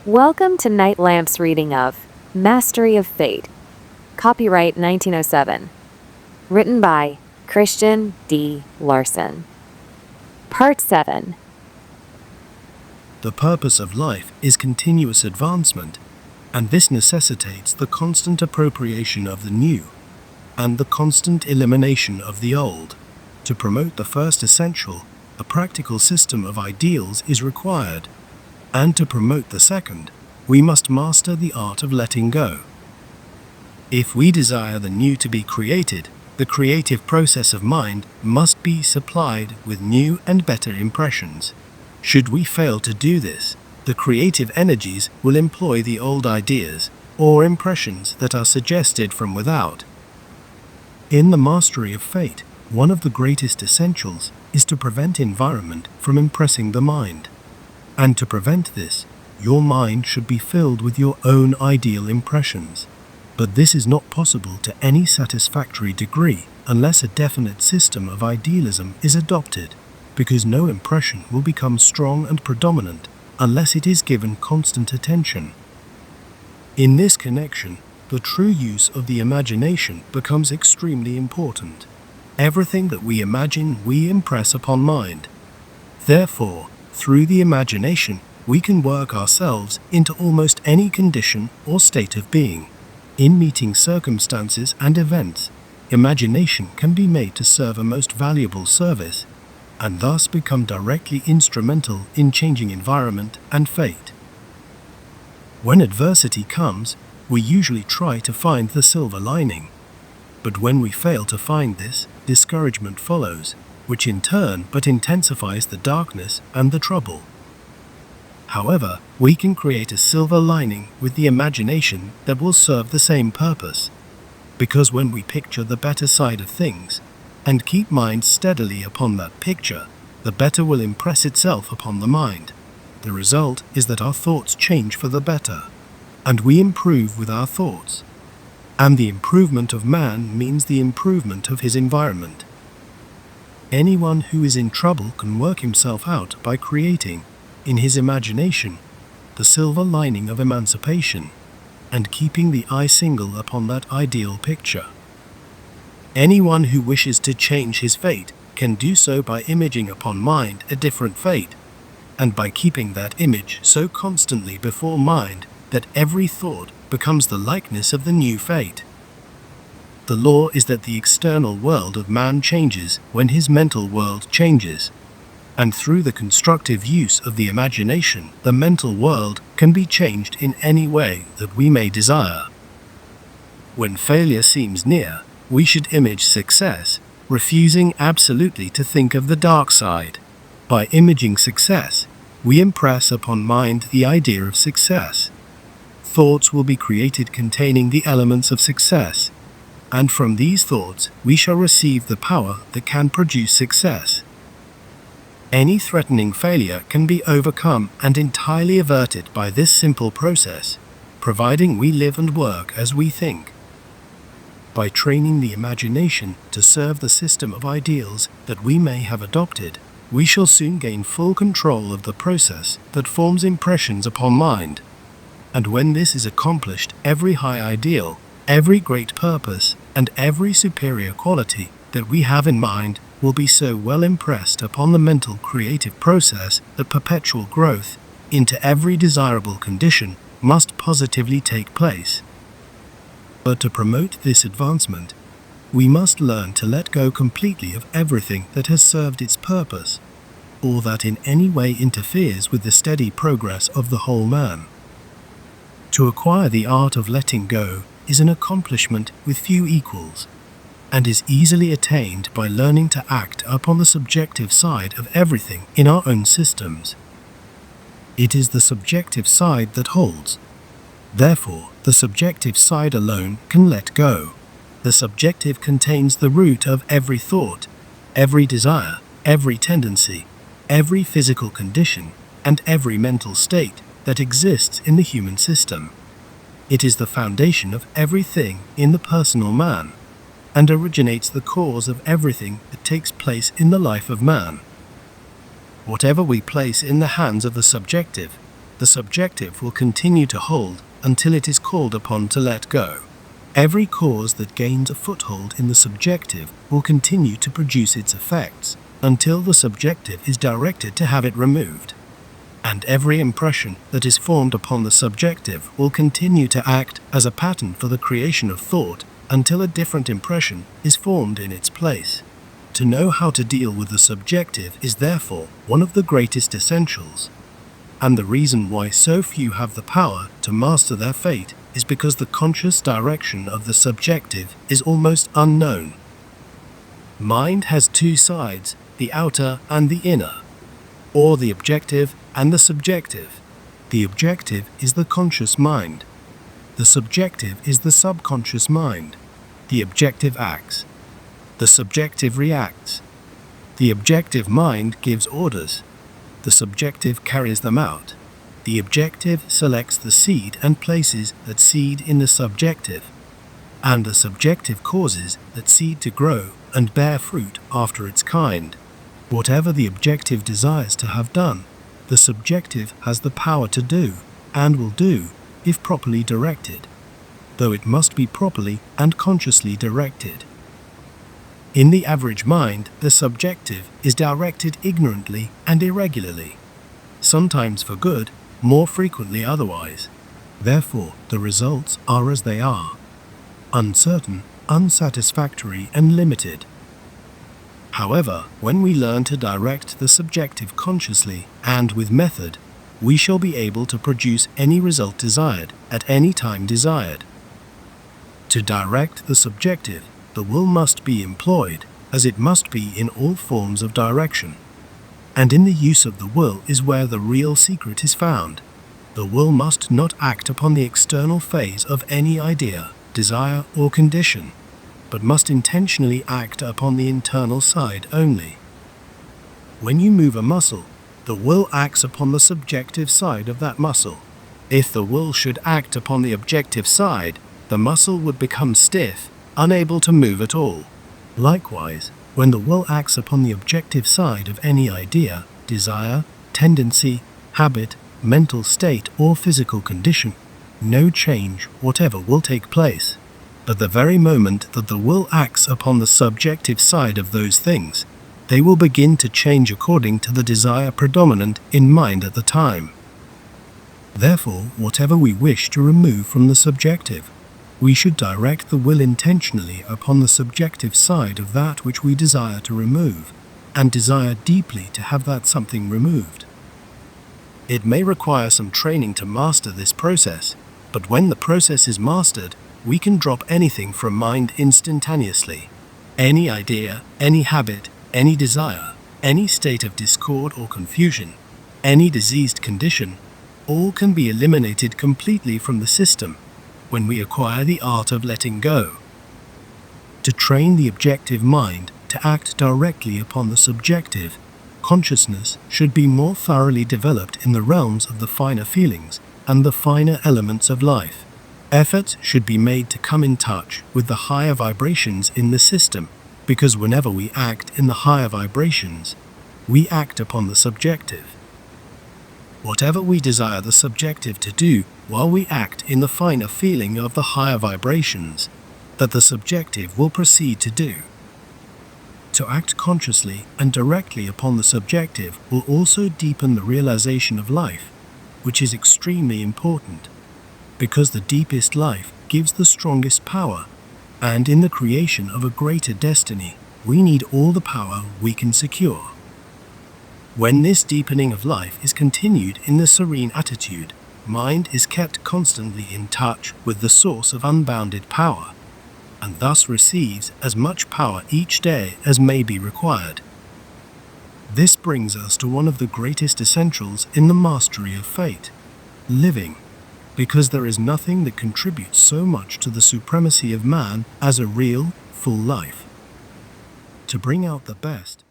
Welcome to NightLamp's reading of Mastery of Fate, copyright 1907, written by Christian Daa Larson. Part 7. The purpose of life is continuous advancement, and this necessitates the constant appropriation of the new and the constant elimination of the old. To promote the first essential, a practical system of ideals is required, and to promote the second, we must master the art of letting go. If we desire the new to be created, the creative process of mind must be supplied with new and better impressions. Should we fail to do this, the creative energies will employ the old ideas or impressions that are suggested from without. In the mastery of fate, one of the greatest essentials is to prevent environment from impressing the mind. And to prevent this, your mind should be filled with your own ideal impressions. But this is not possible to any satisfactory degree unless a definite system of idealism is adopted, because no impression will become strong and predominant unless it is given constant attention. In this connection, the true use of the imagination becomes extremely important. Everything that we imagine, we impress upon mind. Therefore, through the imagination, we can work ourselves into almost any condition or state of being. In meeting circumstances and events, imagination can be made to serve a most valuable service, and thus become directly instrumental in changing environment and fate. When adversity comes, we usually try to find the silver lining. But when we fail to find this, discouragement follows, which in turn but intensifies the darkness and the trouble. However, we can create a silver lining with the imagination that will serve the same purpose, because when we picture the better side of things, and keep mind steadily upon that picture, the better will impress itself upon the mind. The result is that our thoughts change for the better, and we improve with our thoughts. And the improvement of man means the improvement of his environment. Anyone who is in trouble can work himself out by creating, in his imagination, the silver lining of emancipation, and keeping the eye single upon that ideal picture. Anyone who wishes to change his fate can do so by imaging upon mind a different fate, and by keeping that image so constantly before mind that every thought becomes the likeness of the new fate. The law is that the external world of man changes when his mental world changes, and through the constructive use of the imagination, the mental world can be changed in any way that we may desire. When failure seems near, we should image success, refusing absolutely to think of the dark side. By imaging success, we impress upon mind the idea of success. Thoughts will be created containing the elements of success, and from these thoughts we shall receive the power that can produce success. Any threatening failure can be overcome and entirely averted by this simple process, providing we live and work as we think. By training the imagination to serve the system of ideals that we may have adopted, we shall soon gain full control of the process that forms impressions upon mind. And when this is accomplished, every high ideal, every great purpose, and every superior quality that we have in mind will be so well impressed upon the mental creative process that perpetual growth into every desirable condition must positively take place. But to promote this advancement, we must learn to let go completely of everything that has served its purpose, or that in any way interferes with the steady progress of the whole man. To acquire the art of letting go is an accomplishment with few equals, and is easily attained by learning to act upon the subjective side of everything in our own systems. It is the subjective side that holds. Therefore, the subjective side alone can let go. The subjective contains the root of every thought, every desire, every tendency, every physical condition, and every mental state that exists in the human system. It is the foundation of everything in the personal man, and originates the cause of everything that takes place in the life of man. Whatever we place in the hands of the subjective, the subjective will continue to hold until it is called upon to let go. Every cause that gains a foothold in the subjective will continue to produce its effects until the subjective is directed to have it removed. And every impression that is formed upon the subjective will continue to act as a pattern for the creation of thought until a different impression is formed in its place. To know how to deal with the subjective is therefore one of the greatest essentials. And the reason why so few have the power to master their fate is because the conscious direction of the subjective is almost unknown. Mind has two sides, the outer and the inner, or the objective and the subjective. The objective is the conscious mind. The subjective is the subconscious mind. The objective acts. The subjective reacts. The objective mind gives orders. The subjective carries them out. The objective selects the seed and places that seed in the subjective. And the subjective causes that seed to grow and bear fruit after its kind. Whatever the objective desires to have done, the subjective has the power to do, and will do, if properly directed, though it must be properly and consciously directed. In the average mind, the subjective is directed ignorantly and irregularly, sometimes for good, more frequently otherwise. Therefore, the results are as they are: uncertain, unsatisfactory, and limited. However, when we learn to direct the subjective consciously and with method, we shall be able to produce any result desired at any time desired. To direct the subjective, the will must be employed, as it must be in all forms of direction. And in the use of the will is where the real secret is found. The will must not act upon the external phase of any idea, desire, or condition, but must intentionally act upon the internal side only. When you move a muscle, the will acts upon the subjective side of that muscle. If the will should act upon the objective side, the muscle would become stiff, unable to move at all. Likewise, when the will acts upon the objective side of any idea, desire, tendency, habit, mental state, or physical condition, no change whatever will take place. But the very moment that the will acts upon the subjective side of those things, they will begin to change according to the desire predominant in mind at the time. Therefore, whatever we wish to remove from the subjective, we should direct the will intentionally upon the subjective side of that which we desire to remove, and desire deeply to have that something removed. It may require some training to master this process, but when the process is mastered, we can drop anything from mind instantaneously. Any idea, any habit, any desire, any state of discord or confusion, any diseased condition, all can be eliminated completely from the system when we acquire the art of letting go. To train the objective mind to act directly upon the subjective, consciousness should be more thoroughly developed in the realms of the finer feelings and the finer elements of life. Effort should be made to come in touch with the higher vibrations in the system, because whenever we act in the higher vibrations, we act upon the subjective. Whatever we desire the subjective to do while we act in the finer feeling of the higher vibrations, that the subjective will proceed to do. To act consciously and directly upon the subjective will also deepen the realization of life, which is extremely important, because the deepest life gives the strongest power, and in the creation of a greater destiny, we need all the power we can secure. When this deepening of life is continued in the serene attitude, mind is kept constantly in touch with the source of unbounded power, and thus receives as much power each day as may be required. This brings us to one of the greatest essentials in the mastery of fate: living, because there is nothing that contributes so much to the supremacy of man as a real, full life. To bring out the best,